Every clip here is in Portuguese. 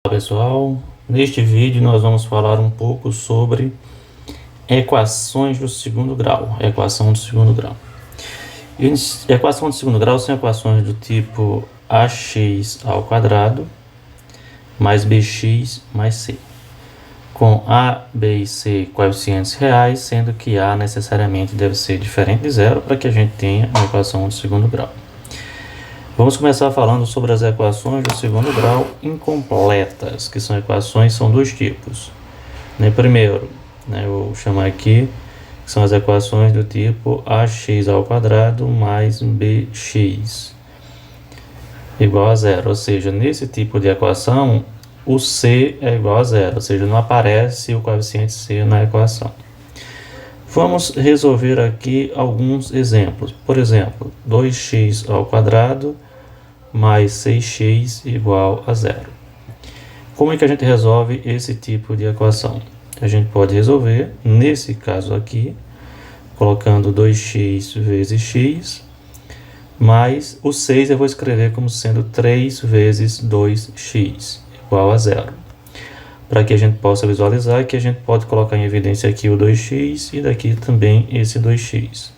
Olá pessoal, neste vídeo nós vamos falar um pouco sobre equações do segundo grau, equação do segundo grau. Equação do segundo grau são equações do tipo ax ao quadrado mais bx mais c, com a, b e c coeficientes reais, sendo que a necessariamente deve ser diferente de zero para que a gente tenha uma equação do segundo grau. Vamos começar falando sobre as equações do segundo grau incompletas, que são dois tipos. Primeiro, eu vou chamar aqui, que são as equações do tipo ax ao quadrado mais bx igual a zero. Ou seja, nesse tipo de equação, o c é igual a zero, ou seja, não aparece o coeficiente c na equação. Vamos resolver aqui alguns exemplos. Por exemplo, 2x ao quadrado mais 6x igual a zero. Como é que a gente resolve esse tipo de equação? A gente pode resolver, nesse caso aqui, colocando 2x vezes x, mais o 6 eu vou escrever como sendo 3 vezes 2x igual a zero. Para que a gente possa visualizar que a gente pode colocar em evidência aqui o 2x e daqui também esse 2x.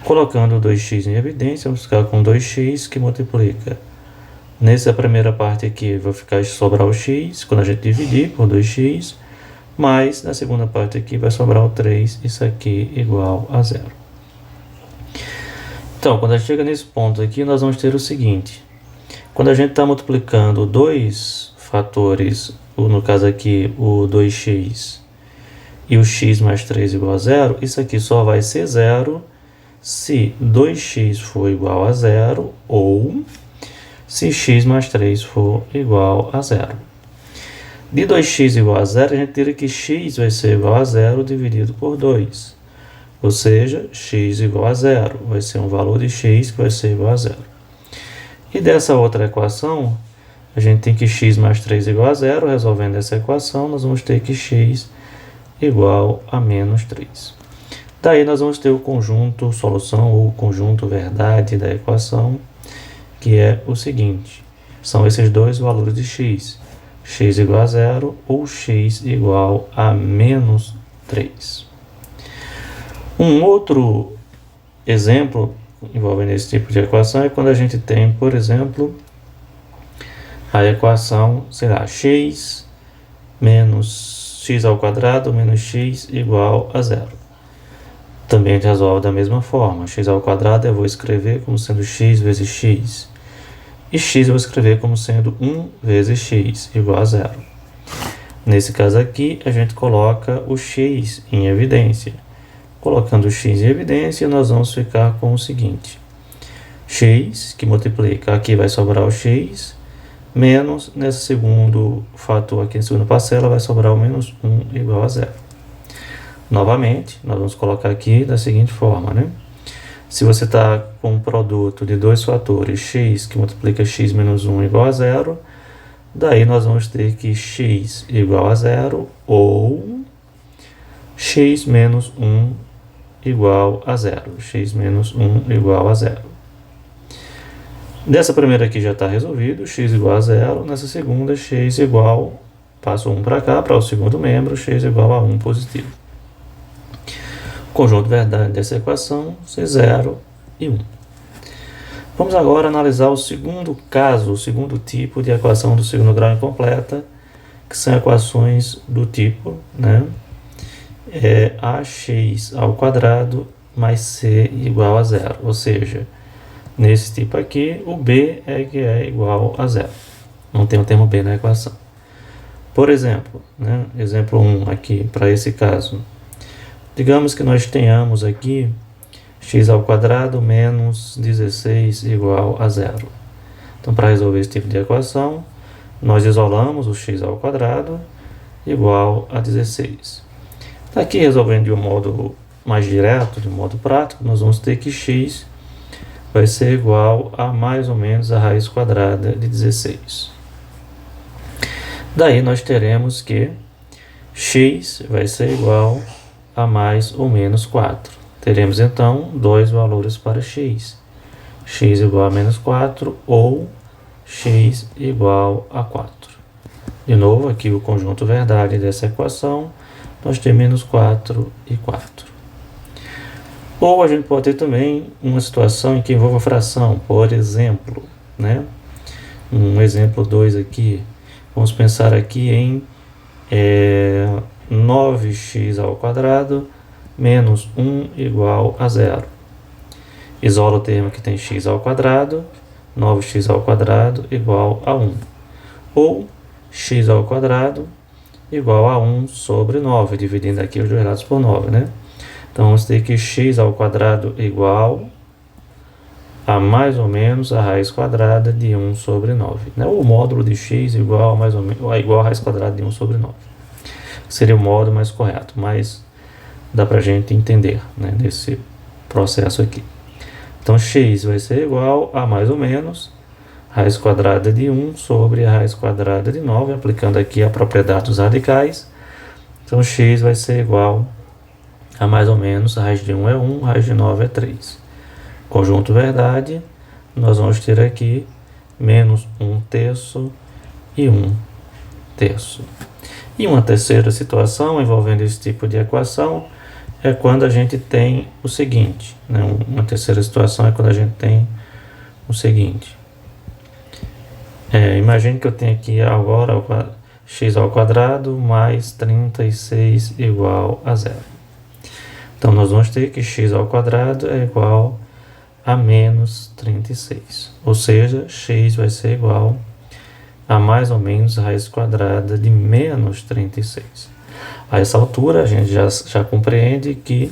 Colocando o 2x em evidência, vamos ficar com 2x que multiplica. Nessa primeira parte aqui vai sobrar o x, quando a gente dividir por 2x, mas na segunda parte aqui vai sobrar o 3, isso aqui igual a zero. Então, quando a gente chega nesse ponto aqui, nós vamos ter o seguinte. Quando a gente está multiplicando dois fatores, no caso aqui o 2x e o x mais 3 igual a zero, isso aqui só vai ser zero se 2x for igual a zero ou se x mais 3 for igual a zero. De 2x igual a zero, a gente teria que x vai ser igual a zero dividido por 2. Ou seja, x igual a zero. Vai ser um valor de x que vai ser igual a zero. E dessa outra equação, a gente tem que x mais 3 igual a zero. Resolvendo essa equação, nós vamos ter que x igual a menos 3. Daí nós vamos ter o conjunto solução ou conjunto verdade da equação, que é o seguinte. São esses dois valores de x. X igual a zero ou x igual a menos 3. Um outro exemplo envolvendo esse tipo de equação é quando a gente tem, por exemplo, a equação, x menos x ao quadrado menos x igual a zero. Também a gente resolve da mesma forma. X ao quadrado eu vou escrever como sendo x vezes x. E x eu vou escrever como sendo 1 vezes x igual a zero. Nesse caso aqui, a gente coloca o x em evidência. Colocando o x em evidência, nós vamos ficar com o seguinte. X, que multiplica, aqui vai sobrar o x, menos, nesse segundo fator aqui, na segunda parcela, vai sobrar o menos 1 igual a zero. Novamente, nós vamos colocar aqui da seguinte forma, Se você está com um produto de dois fatores, x que multiplica x menos 1 igual a zero, daí nós vamos ter que x igual a zero ou x menos 1 igual a zero. X menos 1 igual a zero. Nessa primeira aqui já está resolvido, x igual a zero. Nessa segunda, x igual, passo 1 para cá, para o segundo membro, x igual a 1 positivo. Conjunto verdade dessa equação, ser 0 e 1. Vamos agora analisar o segundo caso, o segundo tipo de equação do segundo grau incompleta, que são equações do tipo, ax ao quadrado mais c igual a zero. Ou seja, nesse tipo aqui, o b é que é igual a zero. Não tem o termo b na equação. Por exemplo, exemplo 1 aqui, para esse caso. Digamos que nós tenhamos aqui x ao quadrado menos 16 igual a zero. Então, para resolver esse tipo de equação, nós isolamos o x ao quadrado igual a 16. Aqui, resolvendo de um modo mais direto, de um modo prático, nós vamos ter que x vai ser igual a mais ou menos a raiz quadrada de 16. Daí, nós teremos que x vai ser igual a mais ou menos 4. Teremos então dois valores para x. X igual a menos 4 ou x igual a 4. De novo, aqui o conjunto verdade dessa equação, nós temos menos 4 e 4. Ou a gente pode ter também uma situação em que envolva fração, por exemplo, né? Um exemplo 2 aqui, vamos pensar aqui em 9x ao quadrado menos 1 igual a 0. Isola o termo que tem x ao quadrado, 9x ao quadrado igual a 1. Ou x ao quadrado igual a 1 sobre 9, dividindo aqui os dois lados por 9, né? Então, vamos ter que x ao quadrado igual a mais ou menos a raiz quadrada de 1 sobre 9. Né? O módulo de x igual a mais ou menos igual a raiz quadrada de 1 sobre 9. Seria o modo mais correto, mas dá para a gente entender, né, nesse processo aqui. Então, x vai ser igual a mais ou menos raiz quadrada de 1 sobre a raiz quadrada de 9, aplicando aqui a propriedade dos radicais. Então, x vai ser igual a mais ou menos, a raiz de 1 é 1, a raiz de 9 é 3. Conjunto verdade, nós vamos ter aqui menos 1/3 e 1/3. E uma terceira situação envolvendo esse tipo de equação é quando a gente tem o seguinte, né? Uma terceira situação é quando a gente tem o seguinte. Imagine que eu tenho aqui agora x ao quadrado mais 36 igual a 0. Então, nós vamos ter que x ao quadrado é igual a menos 36. Ou seja, x vai ser igual a mais ou menos a raiz quadrada de menos 36. A essa altura, a gente já compreende que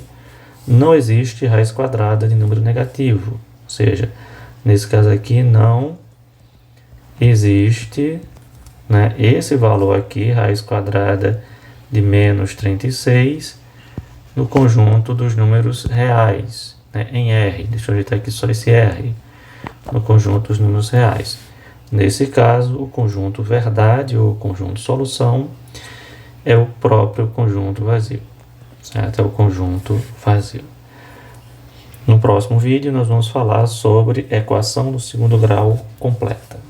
não existe raiz quadrada de número negativo. Ou seja, nesse caso aqui, não existe, né, esse valor aqui, raiz quadrada de menos 36, no conjunto dos números reais, né, em R. Deixa eu ajeitar aqui só esse R, no conjunto dos números reais. Nesse caso, o conjunto verdade ou conjunto solução é o próprio conjunto vazio, certo? É o conjunto vazio. No próximo vídeo, nós vamos falar sobre equação do segundo grau completa.